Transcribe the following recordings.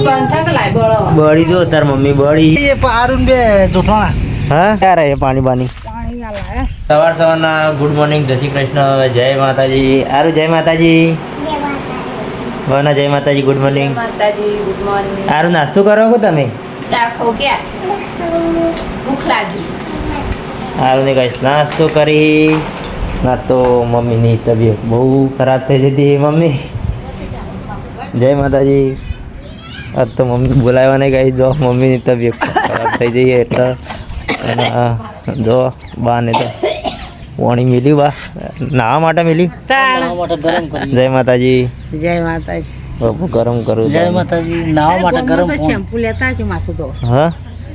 बड़ी जो तार मम्मी बड़ी ये पारुन बे जोठोना हाँ क्या रहे पानी पानी सवार सवार ना गुड मॉर्निंग जय श्री कृष्ण जय माताजी आरु जय माताजी जय माताजी गुड मॉर्निंग आरु नास्तो करो को तमे आरु ने कहीं नास्तो करी ना तो मम्मी नी तबीयत बहु खराब थी जती मम्मी जय माताजी अब तो मम्मी बोलावा नहीं गई जो मम्मी नी तबीयत खराब थी जाइए એટલે જો બા ને તો પાણી મિલી બા નાવા માટે મિલી જય માતાજી બાપુ ગરમ કરું જય માતાજી નાવા માટે ગરમ શેમ્પુ લેતા કે માથું તો હા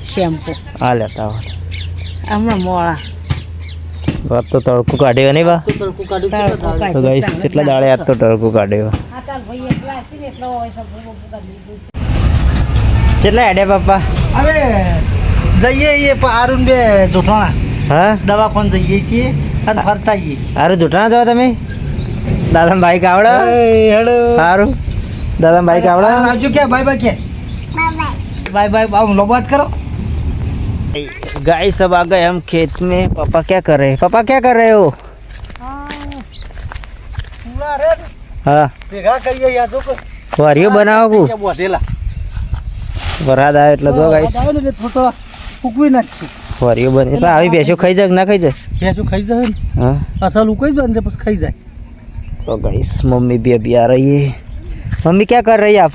શેમ્પુ આ લેતા આવો હમણાં મોળા વાત તો તડકું કાઢ્યો નહીં બા તો ગાઈસ કેટલા દાડે આજ તો તડકું કાઢ્યો કેટલા હેડે પપ્પા હવે જઈએ ये पारुन बे जोठोना હા दवा कोण જઈએ છીએ અને ફરતા આવીએ હારું જોટાણા જાવ તમે દાદા બાઈક આવડે હેલો હારું દાદા બાઈક આવડે राजू क्या बाय बाय क्या बाय बाय आओ लो बात करो गाइस सब आ गए हम खेत में पापा क्या कर रहे हैं पापा क्या कर रहे हो पूरा रे हाँ ભેગા કરીએ યા જો વારીઓ બનાવો કુ કે બોધેલા વરાદ આવે એટલે જો ગાઈસ આવે ને થોડો ઉકવી ના છે વારીઓ બને એટલે આવી બેસો ખાઈ જાય કે ના ખાઈ જાય ભેજુ ખાઈ જાય ને हाँ અસલ ઉકઈ જાય ને પછી ખાઈ જાય तो गाइस मम्मी भी अभी आ रही है मम्मी क्या कर रही है आप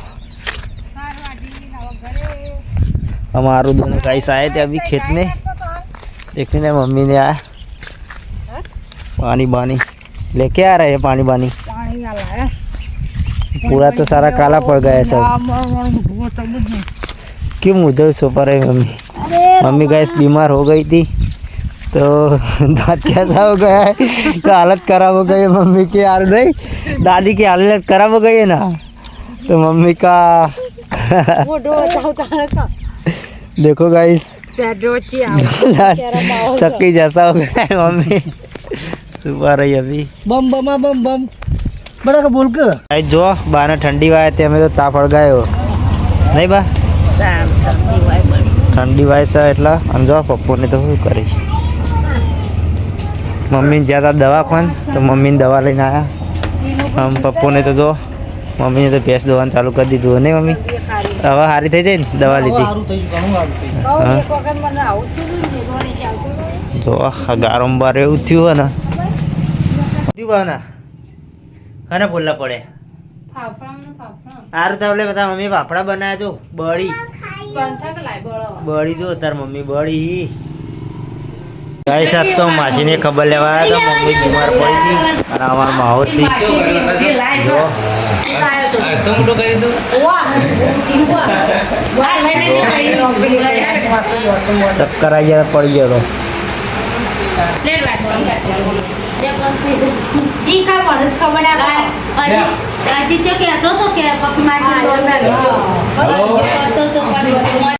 हमारे दोनों गाइस आए थे अभी खेत में देखने मम्मी ने आया पानी बानी लेके आ रहे हैं पानी बानी पूरा तो सारा काला पड़ गया है सब क्यों मुझे सो पर है मम्मी मम्मी गैस बीमार हो गई थी तो दांत कैसा हो गया है तो हालत खराब हो गई है मम्मी की यार नहीं दादी की हालत खराब हो गई है ना तो मम्मी का देखो गाइस चक्की जैसा हो गया है मम्मी सुबह रही अभी બમ બમ બમ બમ બડા કે બોલ કે भाई जो बाने ठंडी वाय थे हमें तो ताप पड़ गए हो नहीं बा ठंडी वाय से एटला हम जो पप्पू ने तो શું કરી मम्मी ज़्यादा दवा खान तो मम्मी ने दवा लेने आया हम पप्पू ने तो जो मम्मी ने तो भैंस धोवान चालू कर दी दो नहीं मम्मी हवा हारी थी जाए दवा ली थी સારું થઈ ઘણું સારું થઈ जो गारंबार उठ्यू है ना ना है ना बोलना पड़े आरु तावले बता मम्मी फाफड़ा बनाया जो बड़ी बड़ी जो तार मम्मी बड़ी गाइस आज तो मासी ने खबर लेवा तो मम्मी बीमार पड़ी थी और हमारा माहौल थी जो चक्कर आ गया पड़ गया तो सीखा पड़स खबर अजी तो कहतो तो के पक मार दो ना तो तो